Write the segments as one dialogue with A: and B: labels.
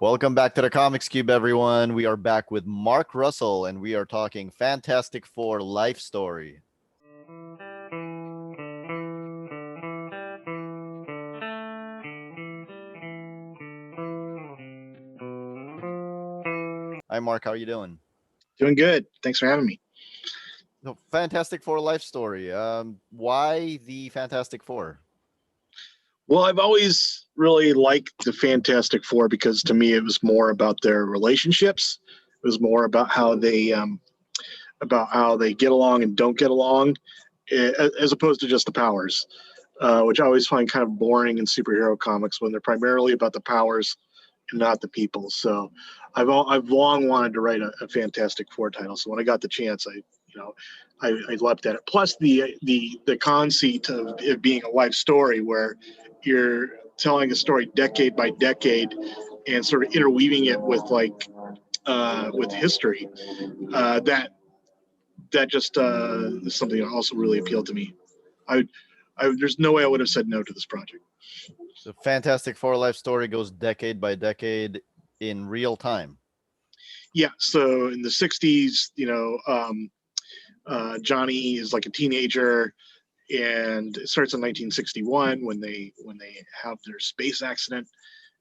A: Welcome back to the Comics Cube, everyone. We are back with Mark Russell, and we are talking Fantastic Four Life Story. Hi, Mark. How are you doing?
B: Doing good. Thanks for having me.
A: So, Fantastic Four Life Story. Why the Fantastic Four?
B: Well, I've always really liked the Fantastic Four because to me it was more about their relationships. It was more about how they get along and don't get along, as opposed to just the powers, which I always find kind of boring in superhero comics when they're primarily about the powers and not the people. So I've long wanted to write a Fantastic Four title. So when I got the chance, I leapt at it. Plus the conceit of it being a life story where you're telling a story decade by decade and sort of interweaving it with with history. That just is something that also really appealed to me. There's no way I would have said no to this project.
A: The Fantastic Four Life Story goes decade by decade in real time.
B: Yeah. So in the 60s, Johnny is like a teenager, and it starts in 1961 when they have their space accident,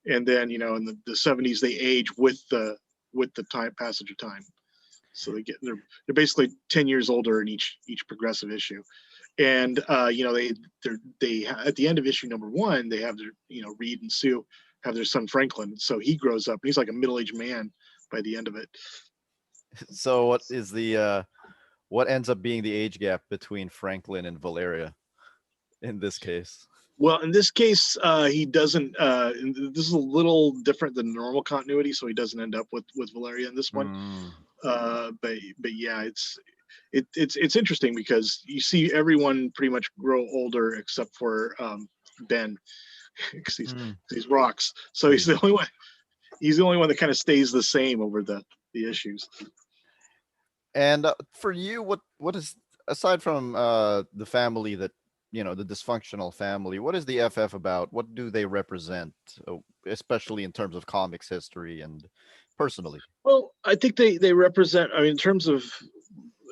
B: and then in the 70s they age with the time passage of time. So they're basically 10 years older in each progressive issue. And they at the end of issue number 1, they have their Reed and Sue have their son Franklin. So he grows up and he's like a middle-aged man by the end of it.
A: So what ends up being the age gap between Franklin and Valeria in this case?
B: Well, in this case, he doesn't. This is a little different than normal continuity, so he doesn't end up with Valeria in this one. But yeah, it's interesting because you see everyone pretty much grow older except for Ben, because he's rocks. So he's the only one. He's the only one that kind of stays the same over the issues.
A: And for you, what is, aside from the family that the dysfunctional family, what is the FF about? What do they represent, especially in terms of comics history and personally?
B: Well, I think they represent. I mean, in terms of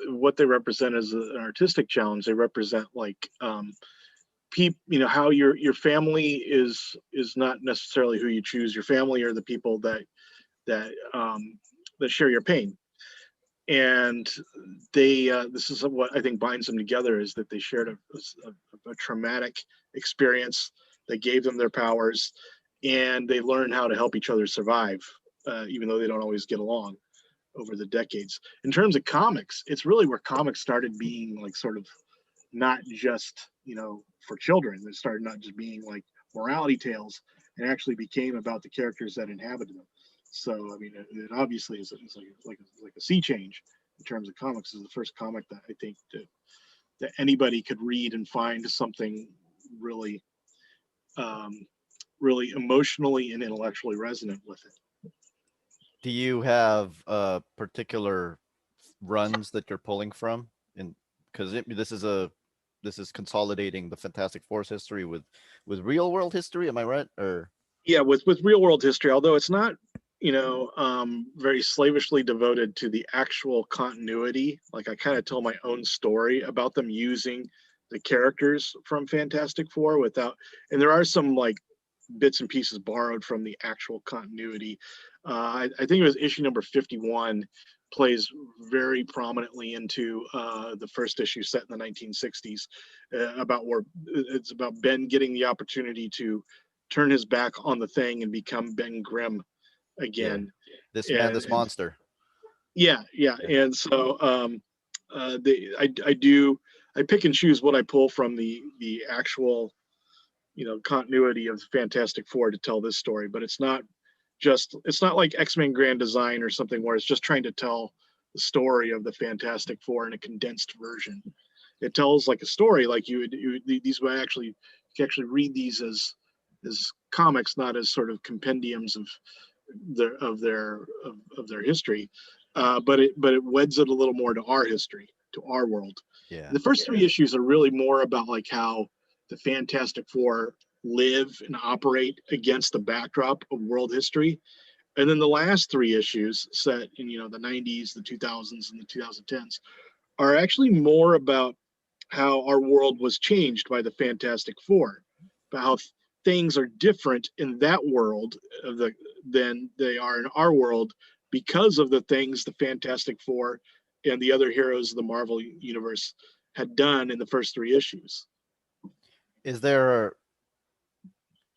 B: what they represent as an artistic challenge, they represent like how your family is not necessarily who you choose. Your family are the people that share your pain, and they this is what I think binds them together, is that they shared a traumatic experience that gave them their powers, and they learn how to help each other survive, even though they don't always get along over the decades. In terms of comics, it's really where comics started being like sort of not just for children. They started not just being like morality tales, and actually became about the characters that inhabited them. So I mean, it obviously is like a sea change in terms of comics. It's the first comic that I think that anybody could read and find something really really emotionally and intellectually resonant with it.
A: Do you have particular runs that you're pulling from? Because this is consolidating the Fantastic Four's history with real world history. Am I right? Or
B: yeah, with real world history, although it's not very slavishly devoted to the actual continuity. Like I kind of tell my own story about them using the characters from Fantastic Four and there are some like bits and pieces borrowed from the actual continuity. I think it was issue number 51 plays very prominently into the first issue set in the 1960s, about where it's about Ben getting the opportunity to turn his back on the Thing and become Ben Grimm again.
A: This man, this monster.
B: Yeah. And so I pick and choose what I pull from the actual continuity of Fantastic Four to tell this story, but it's not like X-Men Grand Design or something where it's just trying to tell the story of the Fantastic Four in a condensed version. It tells like a story, like these would actually, you can actually read these as comics, not as sort of compendiums of their history, but it weds it a little more to our history, to our world.
A: Yeah.
B: The first 3 issues are really more about like how the Fantastic Four live and operate against the backdrop of world history, And then the last three issues set in, the 90s, the 2000s, and the 2010s are actually more about how our world was changed by the Fantastic Four, about how things are different in that world than they are in our world because of the things the Fantastic Four and the other heroes of the Marvel universe had done in the first three issues.
A: Is there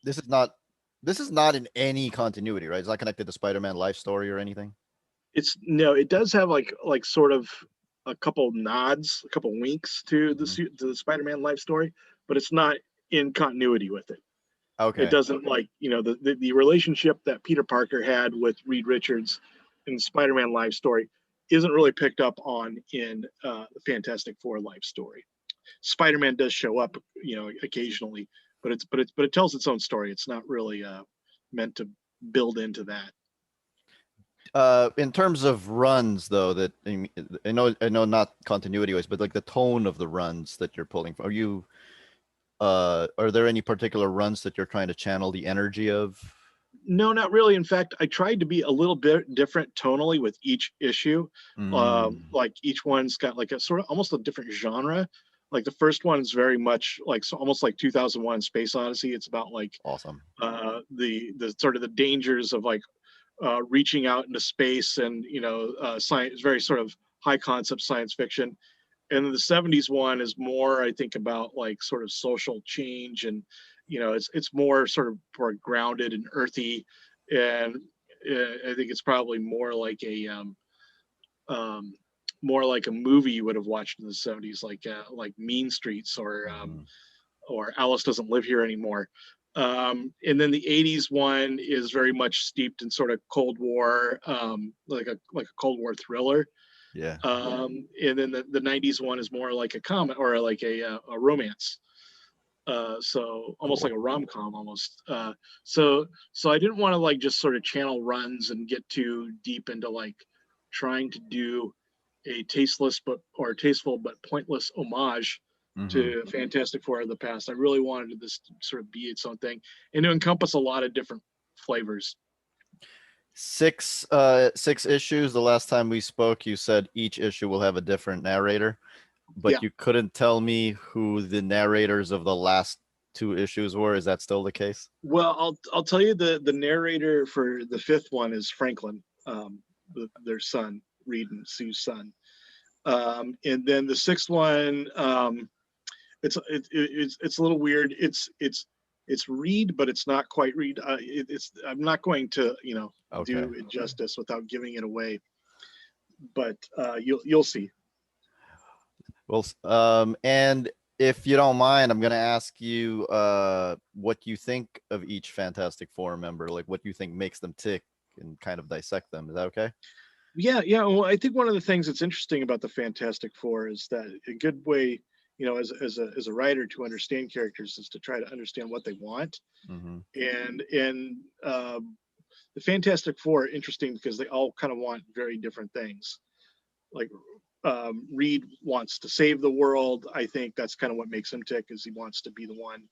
A: this is not this is not in any continuity, right? It's not connected to Spider-Man life story or anything.
B: It's no, it does have like sort of a couple nods, a couple winks to
A: Mhm.
B: the Spider-Man life story, but it's not in continuity with it. It
A: Okay.
B: doesn't like the relationship that Peter Parker had with Reed Richards in Spider-Man life story isn't really picked up on in the Fantastic Four life story. Spider-Man does show up, occasionally, but it tells its own story. It's not really meant to build into that.
A: In terms of runs, though, that I know, not continuity wise, but like the tone of the runs that you're pulling from, are there any particular runs that you're trying to channel the energy of?
B: No, not really. In fact, I tried to be a little bit different tonally with each issue.
A: Mm,
B: Like each one's got like a sort of almost a different genre. Like the first one is very much like so almost like 2001 Space Odyssey. It's about like
A: awesome.
B: the sort of the dangers of like reaching out into space and science, very sort of high concept science fiction. And then the 70s one is more, I think, about like sort of social change, and it's more sort of more grounded and earthy. And I think it's probably um, more like a movie you would have watched in the 70s, like Mean Streets
A: Mhm.
B: or Alice Doesn't Live Here Anymore. And then the 80s one is very much steeped in sort of Cold War, like a Cold War thriller.
A: Yeah.
B: And then the 90s one is more like a comedy or like a romance. So almost like
A: Cool.
B: a rom-com almost. So I didn't want to like just sort of channel runs and get too deep into like trying to do a tasteless or tasteful but pointless homage
A: Hmm.
B: to Fantastic Four of the past. I really wanted this to sort of be its own thing and to encompass a lot of different flavors.
A: Six issues. The last time we spoke, you said each issue will have a different narrator,
B: Yeah.
A: but you couldn't tell me who the narrators of the last two issues were. Is that still the case?
B: Well, I'll tell you the narrator for the fifth one is Franklin, their son, Reed and Sue's son. And then the sixth one, it's a little weird. It's Reed, but it's not quite Reed. It's I'm not going to
A: Okay.
B: do it justice without giving it away, but you'll see.
A: Well, and if you don't mind, I'm gonna ask you what you think of each Fantastic Four member, like what you think makes them tick and kind of dissect them. Is that okay?
B: Yeah, yeah. Well, I think one of the things that's interesting about the Fantastic Four is that a good way, as a writer to understand characters is to try to understand what they want.
A: Mm-hmm.
B: And the Fantastic Four are interesting because they all kind of want very different things. Like Reed wants to save the world. I think that's kind of what makes him tick, is he wants to be the one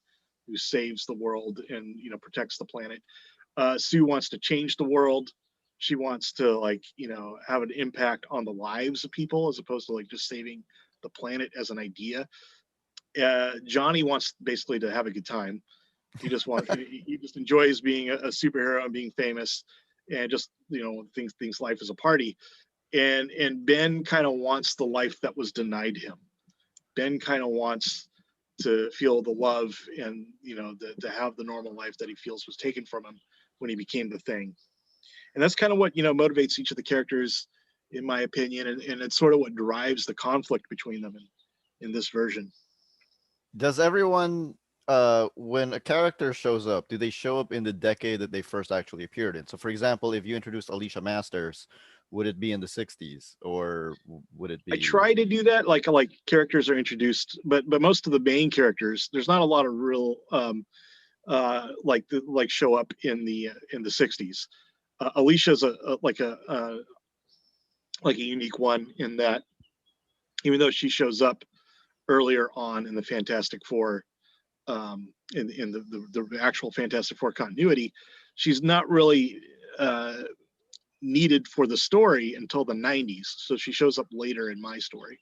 B: who saves the world and protects the planet. Sue wants to change the world. She wants to have an impact on the lives of people as opposed to like just saving the planet as an idea. Johnny wants basically to have a good time. He just enjoys being a superhero and being famous, and just thinks life is a party. And Ben kind of wants the life that was denied him. Ben kind of wants to feel the love and to have the normal life that he feels was taken from him when he became the Thing. And that's kind of what motivates each of the characters, in my opinion, and it's sort of what drives the conflict between them in this version.
A: Does everyone, when a character shows up, do they show up in the decade that they first actually appeared in? So, for example, if you introduced Alicia Masters, would it be in the 60s or would it
B: I
A: be?
B: try to do that, like characters are introduced, but most of the main characters, there's not a lot of real like show up in the 60s. Alicia's like a unique one in that even though she shows up earlier on in the Fantastic Four, in the actual Fantastic Four continuity, she's not really needed for the story until the 90s. So she shows up later in my story.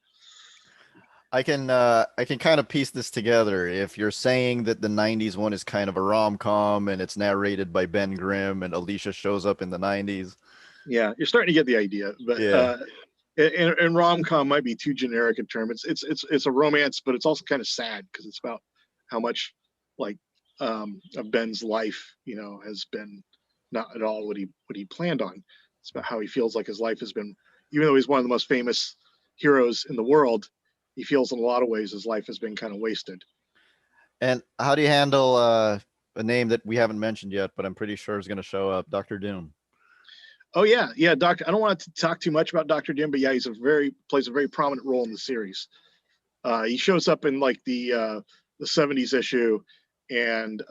A: I can kind of piece this together. If you're saying that the 90s one is kind of a rom-com and it's narrated by Ben Grimm and Alicia shows up in the 90s.
B: Yeah, you're starting to get the idea, but
A: Yeah.
B: and rom-com might be too generic a term. It's a romance, but it's also kind of sad because it's about how much like of Ben's life, has been not at all what he planned on. It's about how he feels like his life has been, even though he's one of the most famous heroes in the world, he feels in a lot of ways his life has been kind of wasted.
A: And how do you handle a name that we haven't mentioned yet, but I'm pretty sure is going to show up, Doctor Doom?
B: Oh yeah, Doctor. I don't want to talk too much about Doctor Doom, but yeah, plays a very prominent role in the series. He shows up in like the '70s issue, and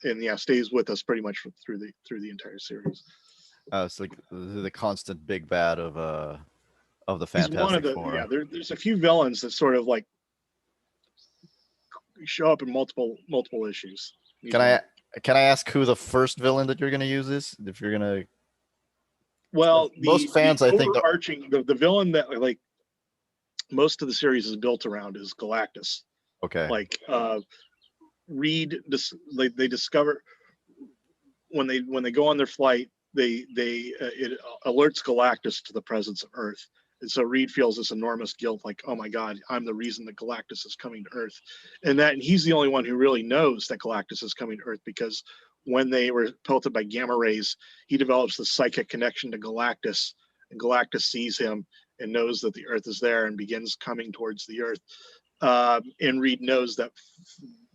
B: yeah, stays with us pretty much through the entire series.
A: It's like the constant big bad of the
B: He's one of
A: Fantastic
B: yeah.
A: Four.
B: There's a few villains that sort of like show up in multiple issues.
A: Can I can I ask who the first villain that you're going to use is? If you're going to,
B: Well,
A: most
B: the
A: fans, I think,
B: overarching the villain that like most of the series is built around is Galactus.
A: okay.
B: Like Reed, they discover when they go on their flight, it alerts Galactus to the presence of Earth, and so Reed feels this enormous guilt, like, oh my God, I'm the reason that Galactus is coming to Earth, and he's the only one who really knows that Galactus is coming to Earth because when they were pelted by gamma rays, he develops the psychic connection to Galactus, and Galactus sees him and knows that the Earth is there and begins coming towards the Earth. And Reed knows that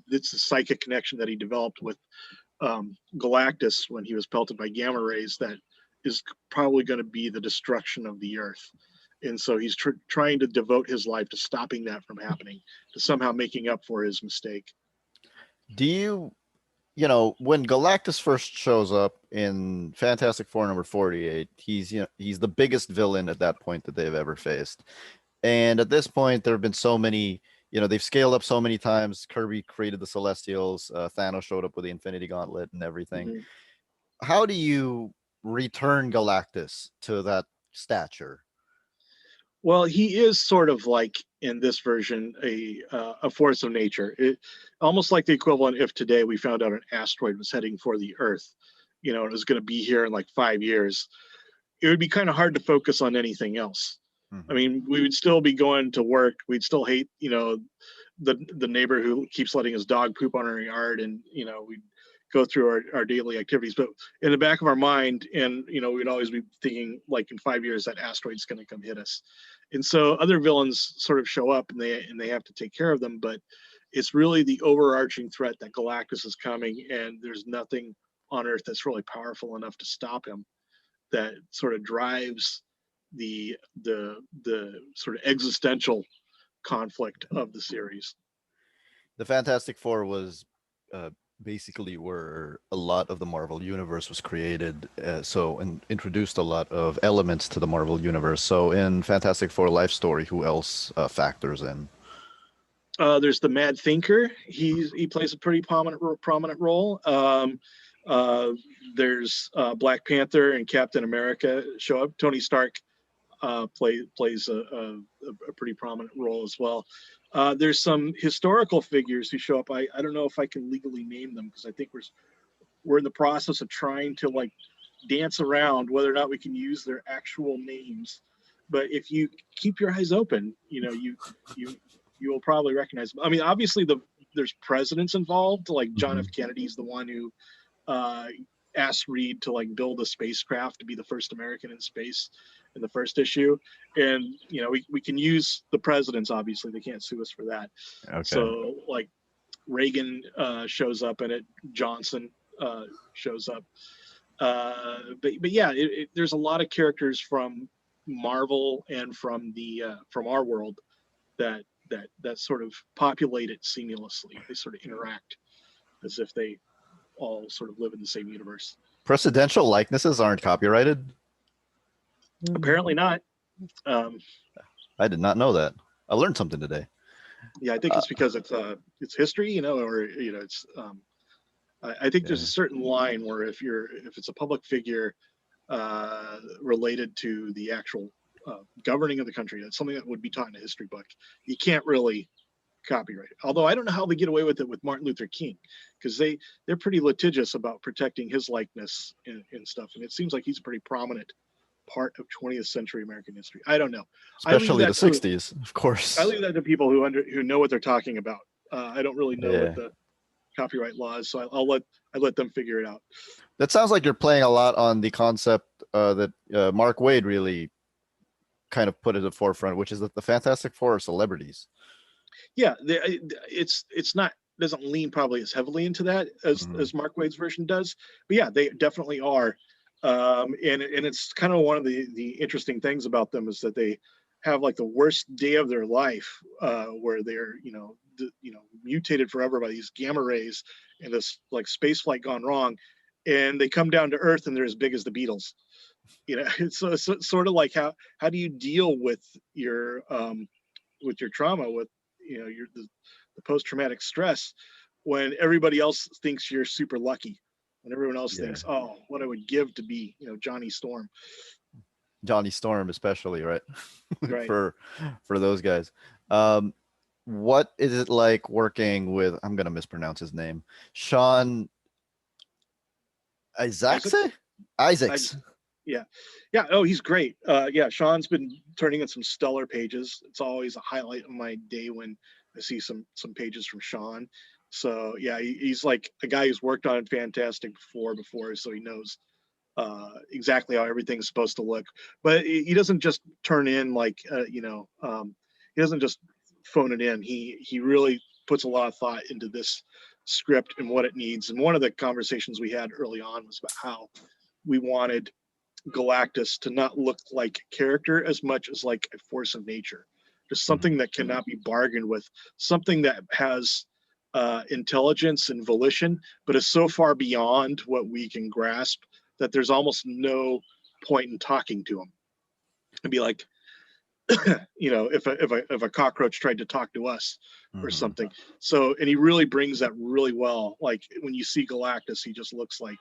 B: it's the psychic connection that he developed with Galactus when he was pelted by gamma rays that is probably going to be the destruction of the Earth. And so he's trying to devote his life to stopping that from happening, to somehow making up for his mistake.
A: Do you, when Galactus first shows up in Fantastic Four number 48, he's the biggest villain at that point that they've ever faced. And at this point, there have been so many, they've scaled up so many times. Kirby created the Celestials. Thanos showed up with the Infinity Gauntlet and everything.
B: Mm-hmm.
A: How do you return Galactus to that stature?
B: Well, he is sort of like in this version a force of nature. It almost like the equivalent if today we found out an asteroid was heading for the Earth, it was going to be here in like 5 years. It would be kind of hard to focus on anything else.
A: Mm-hmm.
B: I mean, we would still be going to work. We'd still hate, the neighbor who keeps letting his dog poop on our yard, and we'd go through our daily activities. But in the back of our mind, and we'd always be thinking, like, in 5 years that asteroid's going to come hit us. And so other villains sort of show up, and they have to take care of them. But it's really the overarching threat that Galactus is coming, and there's nothing on Earth that's really powerful enough to stop him. That sort of drives the sort of existential conflict of the series.
A: The Fantastic Four was basically where a lot of the Marvel universe was created, and introduced a lot of elements to the Marvel universe. So in Fantastic Four Life Story, who else factors in?
B: There's the Mad Thinker. He plays a pretty prominent role. There's Black Panther and Captain America show up. Tony Stark plays a pretty prominent role as well. There's some historical figures who show up. I don't know if I can legally name them because I think we're in the process of trying to like dance around whether or not we can use their actual names. But if you keep your eyes open, you will probably recognize them. I mean, obviously there's presidents involved. Like John F. Kennedy's the one who asked Reed to like build a spacecraft to be the first American in space in the first issue. And we can use the presidents. Obviously they can't sue us for that. Okay. So like Reagan shows up in it. Johnson shows up. But yeah, there's a lot of characters from Marvel and from our world that sort of populate it seamlessly. They sort of interact as if they all sort of live in the same universe.
A: Presidential likenesses aren't copyrighted?
B: Apparently not.
A: I did not know that. I learned something today.
B: Yeah, I think it's because it's history, or it's. I think there's a certain line where if it's a public figure, related to the actual governing of the country. That's something that would be taught in a history book. You can't really copyright it. Although I don't know how they get away with it with Martin Luther King, because they're pretty litigious about protecting his likeness and stuff. And it seems like he's a pretty prominent part of 20th century American history. I don't know. I leave
A: Especially the
B: that to
A: 60s, of course.
B: people who know what they're talking about. I don't really know what
A: Yeah.
B: the copyright laws, so I let them figure it out.
A: That sounds like you're playing a lot on the concept that Mark Waid really kind of put at the forefront, which is that the Fantastic Four are celebrities.
B: Yeah, it's not doesn't lean probably as heavily into that as Mark Waid's version does, but yeah, they definitely are. And it's kind of one of the interesting things about them is that they have like the worst day of their life, where they're mutated forever by these gamma rays and this like space flight gone wrong, and they come down to Earth and they're as big as the Beatles. It's sort of like how do you deal with your trauma, with the post-traumatic stress, when everybody else thinks you're super lucky, when everyone else thinks, oh, what I would give to be Johnny Storm.
A: Johnny Storm, especially, right?
B: Right.
A: for those guys. What is it like working with? I'm gonna mispronounce his name, Sean Izaakse. Isaacs.
B: Yeah. Oh, he's great. Yeah, Sean's been turning in some stellar pages. It's always a highlight of my day when I see some pages from Sean. So yeah, he's like a guy who's worked on Fantastic before, so he knows exactly how everything's supposed to look. But he doesn't just turn in like he doesn't just phone it in. He really puts a lot of thought into this script and what it needs. And one of the conversations we had early on was about how we wanted Galactus to not look like a character as much as like a force of nature, just something that cannot be bargained with, something that has intelligence and volition, but is so far beyond what we can grasp that there's almost no point in talking to him. It'd be like, if a cockroach tried to talk to us or something. So, and he really brings that really well. Like when you see Galactus, he just looks like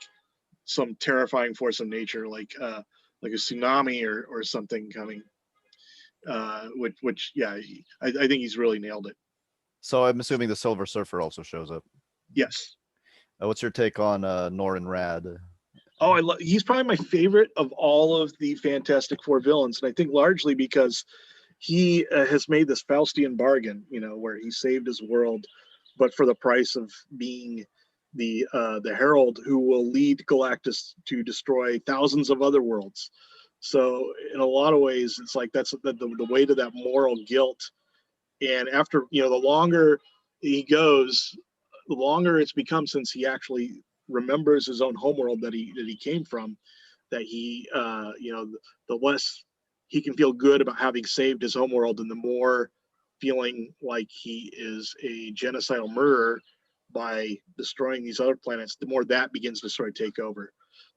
B: some terrifying force of nature, like a tsunami or something coming. Which yeah, I think he's really nailed it.
A: So I'm assuming the Silver Surfer also shows up.
B: Yes.
A: What's your take on Norrin Rad?
B: Oh, he's probably my favorite of all of the Fantastic Four villains, and I think largely because he has made this Faustian bargain, where he saved his world, but for the price of being the herald who will lead Galactus to destroy thousands of other worlds. So in a lot of ways, it's like that's the weight of that moral guilt. And after the longer he goes, the longer it's become since he actually remembers his own homeworld that he came from, that he the less he can feel good about having saved his homeworld, and the more feeling like he is a genocidal murderer by destroying these other planets, the more that begins to sort of take over.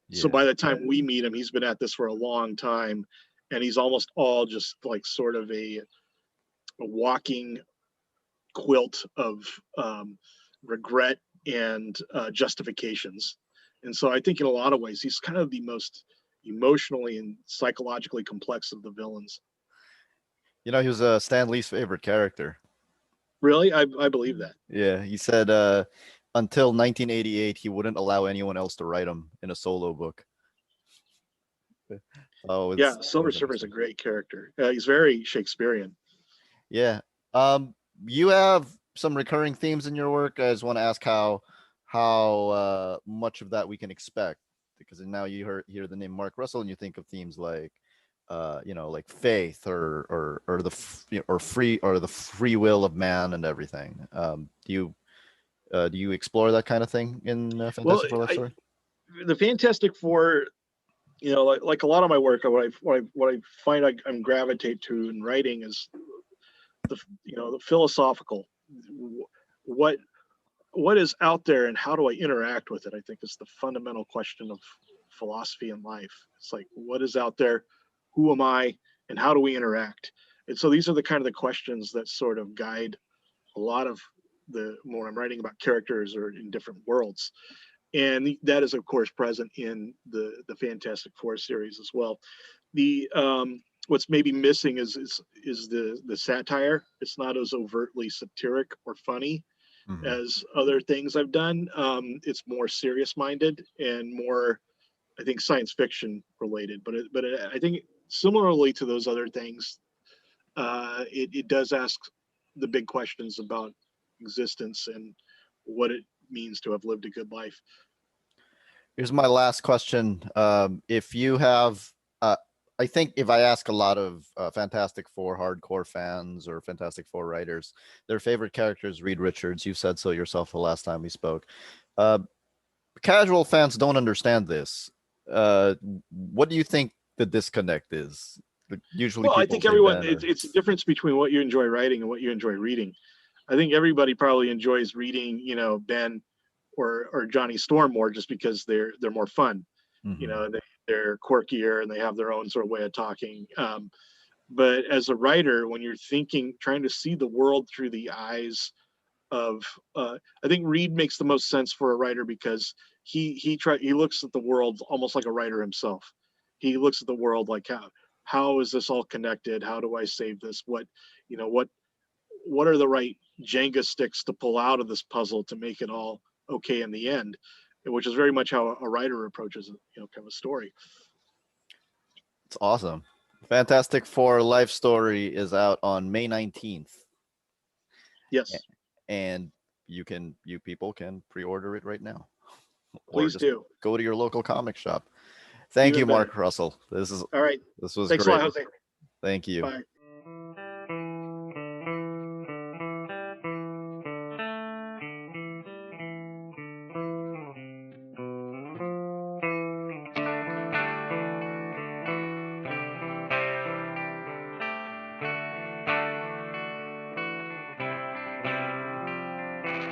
B: Yeah. So by the time we meet him, he's been at this for a long time, and he's almost all just like sort of a walking quilt of regret and justifications. And so I think in a lot of ways, he's kind of the most emotionally and psychologically complex of the villains.
A: He was Stan Lee's favorite character.
B: Really? I believe that.
A: Yeah, he said until 1988, he wouldn't allow anyone else to write him in a solo book.
B: Oh, yeah, Silver Surfer is a great character. He's very Shakespearean.
A: Yeah. You have some recurring themes in your work. I just want to ask how much of that we can expect, because now you hear the name Mark Russell and you think of themes like like faith or the free will of man and everything. Do you explore that kind of thing in Fantastic Four Life Story?
B: The Fantastic Four, like a lot of my work, what I find I'm gravitate to in writing is the philosophical, what is out there and how do I interact with it, I think is the fundamental question of philosophy in life. It's like, what is out there, who am I, and how do we interact? And so these are the kind of the questions that sort of guide a lot of when I'm writing about characters or in different worlds. and that is of course present in the Fantastic Four series as well. The what's maybe missing is the satire. It's not as overtly satiric or funny
A: Mhm.
B: as other things I've done. It's more serious minded and more, I think, science fiction related. I think similarly to those other things, it does ask the big questions about existence and what it means to have lived a good life.
A: Here's my last question. If you have, I think if I ask a lot of Fantastic Four hardcore fans or Fantastic Four writers, their favorite character is Reed Richards. You said so yourself the last time we spoke. Uh, Casual fans don't understand this. What do you think the disconnect is? Usually
B: Well, I
A: people
B: think
A: say
B: everyone,
A: Ben or
B: it's a difference between what you enjoy writing and what you enjoy reading. I think everybody probably enjoys reading, Ben or Johnny Storm more just because they're more fun. You
A: Mhm.
B: know, they're quirkier and they have their own sort of way of talking. But as a writer, when you're thinking, trying to see the world through the eyes of, I think Reed makes the most sense for a writer because he looks at the world almost like a writer himself. He looks at the world like how is this all connected? How do I save this? You know, what are the right Jenga sticks to pull out of this puzzle to make it all okay in the end? Which is very much how a writer approaches, kind of a story.
A: It's awesome. Fantastic Four Life Story is out on May 19th.
B: Yes,
A: And you people can pre-order it right now or
B: please
A: just
B: do.
A: go to your local comic shop. Thank you,
B: Even better.
A: Mark Russell.
B: All right.
A: This was
B: Thanks a lot,
A: great.
B: Jose.
A: Thank you.
B: Bye.